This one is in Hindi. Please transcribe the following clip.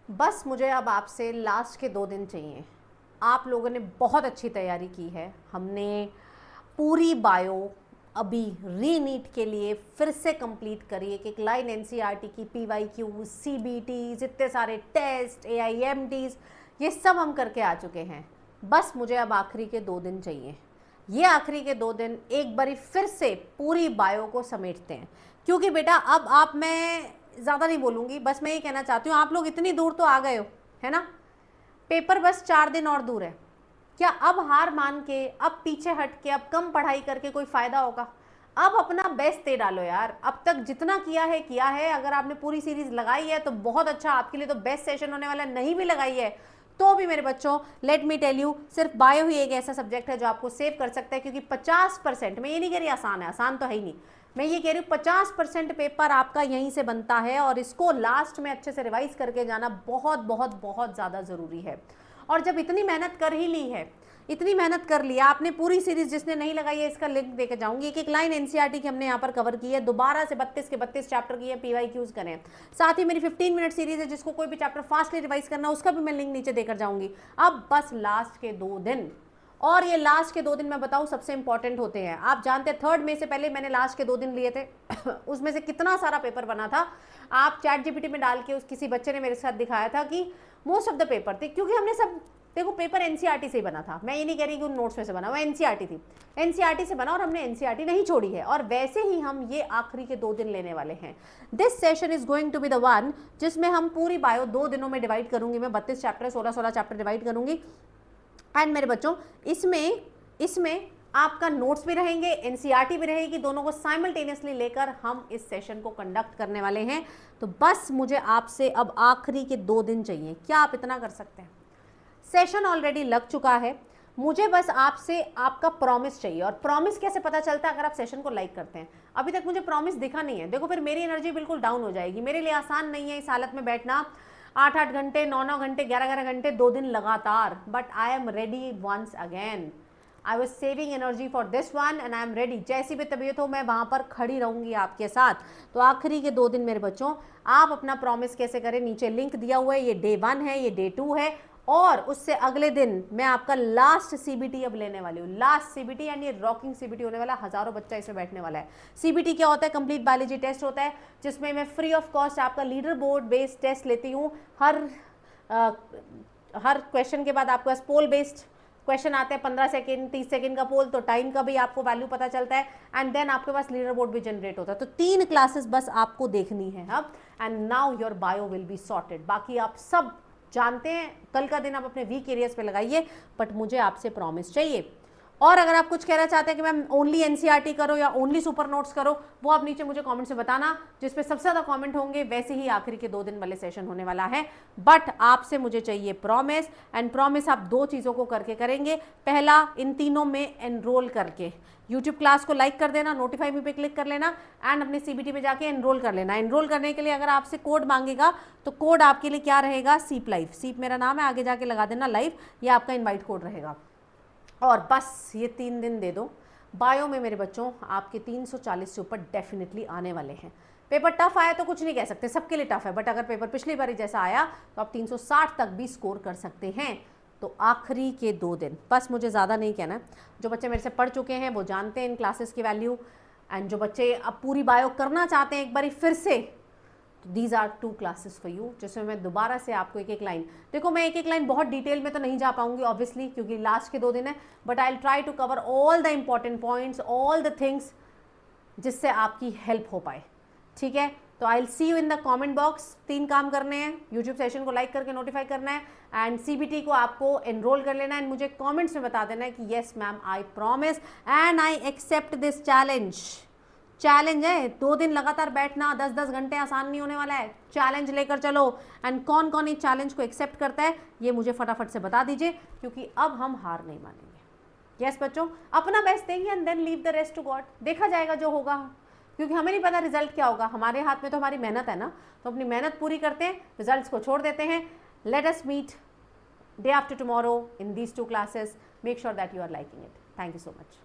बस मुझे अब आपसे लास्ट के 2 दिन चाहिए। आप लोगों ने बहुत अच्छी तैयारी की है। हमने पूरी बायो अभी रीनीट के लिए फिर से कंप्लीट करी। एक लाइन एनसीईआरटी की, पीवाईक्यू, सीबीटी, जितने सारे टेस्ट, एआईएमटीज, ये सब हम करके आ चुके हैं। बस मुझे अब आखिरी के 2 दिन चाहिए। ये आखिरी के 2 दिन एक बारी फिर से पूरी बायो को समेटते हैं, क्योंकि बेटा अब आप, मैं ज़्यादा नहीं बोलूँगी, बस मैं ये कहना चाहती हूँ, आप लोग इतनी दूर तो आ गए हो, है ना। पेपर बस 4 दिन और दूर है। क्या अब हार मान के, अब पीछे हट के, अब कम पढ़ाई करके कोई फ़ायदा होगा? अब अपना बेस्ट दे डालो यार। अब तक जितना किया है किया है। अगर आपने पूरी सीरीज लगाई है तो बहुत अच्छा, आपके लिए तो बेस्ट सेशन होने वाला है। नहीं भी लगाई है तो भी मेरे बच्चों, लेट मी टेल यू, सिर्फ बायो ही एक ऐसा सब्जेक्ट है जो आपको सेव कर सकता है, क्योंकि 50%, मैं ये नहीं कह रही आसान है, आसान तो है ही नहीं, मैं ये कह रही हूँ 50% पेपर आपका यहीं से बनता है, और इसको लास्ट में अच्छे से रिवाइज करके जाना बहुत बहुत बहुत ज़्यादा ज़रूरी है। और जब इतनी मेहनत कर ही ली है, इतनी मेहनत कर लिया आपने, पूरी सीरीज जिसने नहीं लगाई है इसका लिंक देकर जाऊंगी। एक एक लाइन एनसीईआरटी की हमने यहाँ पर कवर की है, दोबारा से 32 के 32 चैप्टर की है, पीवाईक्यूज करें। साथ ही मेरी 15 मिनट सीरीज है, जिसको कोई भी चैप्टर फास्टली रिवाइज करना, उसका भी मैं लिंक नीचे देकर जाऊंगी। अब बस लास्ट के 2 दिन, और ये लास्ट के 2 दिन मैं बताऊं सबसे इंपॉर्टेंट होते हैं। आप जानते हैं 3rd मई से पहले मैंने लास्ट के 2 दिन लिए थे उसमें से कितना सारा पेपर बना था। आप चैट जीपीटी में डाल के, उस किसी बच्चे ने मेरे साथ दिखाया था कि मोस्ट ऑफ द पेपर थे, क्योंकि हमने सब, देखो पेपर एनसीईआरटी से ही बना था, मैं ये नहीं कह रही कि उन नोट्स में से बना, वो एनसीईआरटी थी, एनसीईआरटी से बना, और हमने एनसीईआरटी नहीं छोड़ी है। और वैसे ही हम ये आखिरी के 2 दिन लेने वाले हैं। This session is going to be the one जिसमें हम पूरी बायो 2 दिनों में डिवाइड करूंगी। मैं 32 चैप्टर, 16-16 चैप्टर डिवाइड करूंगी। एंड मेरे बच्चों, इसमें आपका नोट्स भी रहेंगे, एनसीईआरटी भी रहेगी, दोनों को साइमल्टेनियसली लेकर हम इस सेशन को कंडक्ट करने वाले हैं। तो बस मुझे आपसे अब आखिरी के 2 दिन चाहिए। क्या आप इतना कर सकते हैं? सेशन ऑलरेडी लग चुका है, मुझे बस आपसे आपका प्रॉमिस चाहिए। और प्रॉमिस कैसे पता चलता है? अगर आप सेशन को लाइक करते हैं। अभी तक मुझे प्रॉमिस दिखा नहीं है, देखो फिर मेरी एनर्जी बिल्कुल डाउन हो जाएगी। मेरे लिए आसान नहीं है इस हालत में बैठना 8-8 घंटे, 9-9 घंटे, 11-11 घंटे 2 दिन लगातार। But I am ready once again. I was saving energy for this one and I am ready. जैसी भी तबीयत हो, मैं वहाँ पर खड़ी रहूँगी आपके साथ। तो आखिरी के 2 दिन मेरे बच्चों, आप अपना प्रॉमिस कैसे करें, नीचे लिंक दिया हुआ है। ये डे 1 है, ये डे 2 है, और उससे अगले दिन मैं आपका लास्ट सीबीटी अब लेने वाली हूँ। लास्ट सीबीटी, एंड ये रॉकिंग सीबीटी होने वाला, हजारों बच्चा इसमें बैठने वाला है। सीबीटी क्या होता है? कंप्लीट बायोलॉजी टेस्ट होता है, जिसमें मैं फ्री ऑफ कॉस्ट आपका लीडर बोर्ड बेस्ड टेस्ट लेती हूँ। हर क्वेश्चन के बाद आपके पास पोल बेस्ड क्वेश्चन आते हैं, 15 सेकेंड, 30 सेकेंड का पोल, तो टाइम का भी आपको वैल्यू पता चलता है। एंड देन आपके पास लीडर बोर्ड भी जनरेट होता है। तो 3 क्लासेस बस आपको देखनी है अब, and now your bio will be sorted. बाकी आप सब जानते हैं, कल का दिन आप अपने वीक एरियाज पे लगाइए, बट मुझे आपसे प्रॉमिस चाहिए। और अगर आप कुछ कहना चाहते हैं कि मैम ओनली एनसीईआरटी करो या ओनली सुपर नोट्स करो, वो आप नीचे मुझे कमेंट से बताना। जिसपे सबसे ज़्यादा कमेंट होंगे वैसे ही आखिरी के 2 दिन वाले सेशन होने वाला है। बट आपसे मुझे चाहिए प्रॉमिस, एंड प्रॉमिस आप 2 चीज़ों को करके करेंगे। पहला, इन तीनों में एनरोल करके यूट्यूब क्लास को लाइक कर देना, नोटिफाई मी पे क्लिक कर लेना, एंड अपने सीबीटी में जाके एनरोल कर लेना। एनरोल करने के लिए अगर आपसे कोड मांगेगा तो कोड आपके लिए क्या रहेगा? सीप लाइव। सीप मेरा नाम है, आगे जाके लगा देना लाइव, ये आपका इन्वाइट कोड रहेगा। और बस ये 3 दिन दे दो। बायो में मेरे बच्चों आपके 340 से ऊपर डेफिनेटली आने वाले हैं। पेपर टफ आया तो कुछ नहीं कह सकते, सबके लिए टफ है, बट अगर पेपर पिछली बारी जैसा आया तो आप 360 तक भी स्कोर कर सकते हैं। तो आखिरी के 2 दिन, बस मुझे ज़्यादा नहीं कहना है। जो बच्चे मेरे से पढ़ चुके हैं वो जानते हैं इन क्लासेस की वैल्यू, एंड जो बच्चे अब पूरी बायो करना चाहते हैं एक बारी फिर से, तो these are 2 classes for you, जिसमें मैं दोबारा से आपको एक एक लाइन, देखो मैं एक एक लाइन बहुत डिटेल में तो नहीं जा पाऊंगी ऑब्वियसली, क्योंकि लास्ट के 2 दिन है, but I will try to cover all the important points, all the things, जिससे आपकी हेल्प हो पाए। ठीक है, तो I will see you in the comment box. 3 काम करने हैं, यूट्यूब सेशन को लाइक करके नोटिफाई करना है, एंड सीबीटी को आपको एनरोल कर लेना है, एंड मुझे कमेंट्स में बता देना है कि yes ma'am I promise and I accept this challenge. Challenge है, 2 दिन लगातार बैठना, 10-10 घंटे, आसान नहीं होने वाला है। चैलेंज लेकर चलो, एंड कौन कौन इस चैलेंज को एक्सेप्ट करता है ये मुझे फटाफट से बता दीजिए, क्योंकि अब हम हार नहीं मानेंगे। यस बच्चों, अपना बेस्ट देंगे and then leave the rest to God. देखा जाएगा जो होगा, क्योंकि हमें नहीं पता रिजल्ट क्या होगा, हमारे हाथ में तो हमारी मेहनत है ना। तो अपनी मेहनत पूरी करते हैं, रिजल्ट्स को छोड़ देते हैं। Let us meet day after tomorrow in these 2 classes. Make sure that you are liking it. Thank you so much.